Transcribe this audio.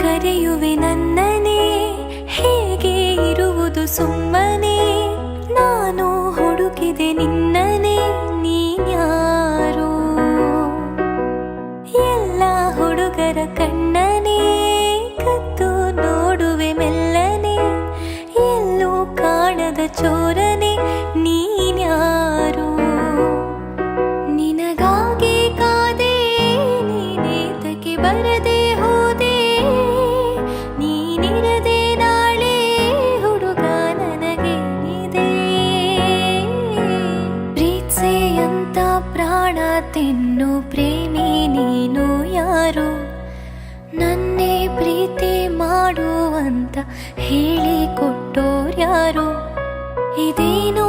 ಕರೆಯುವೆ ನನ್ನನೇ, ಹೇಗೆ ಇರುವುದು ಸುಮ್ಮನೆ. ನಾನು ಹುಡುಕಿದೆ ನಿನ್ನನೇ, ನೀನ್ಯಾರು. ಎಲ್ಲ ಹುಡುಗರ ಕಣ್ಣನೇ ಕದ್ದು ನೋಡುವೆ ಮೆಲ್ಲನೆ, ಎಲ್ಲೂ ಕಾಣದ ಚೋರನೆ ನೀನ್ಯಾರು. ನಿನಗಾಗಿ ಕಾದೆ, ನೀನೇತಕ್ಕೆ ಬರದೆ ಹೋದೆ, ನೀನಿರದೆ ನಾಳೆ ಹುಡುಗ ನನಗೆ ಇದೆ. ಪ್ರೀತ್ಸೆ ಅಂತ ಪ್ರಾಣ ತಿನ್ನು ಪ್ರೇಮಿ ನೀನು ಯಾರು. ನನ್ನೇ ಪ್ರೀತಿ ಮಾಡು ಅಂತ ಹೇಳಿಕೊಟ್ಟೋರ್ಯಾರು. ಇದೇನೋ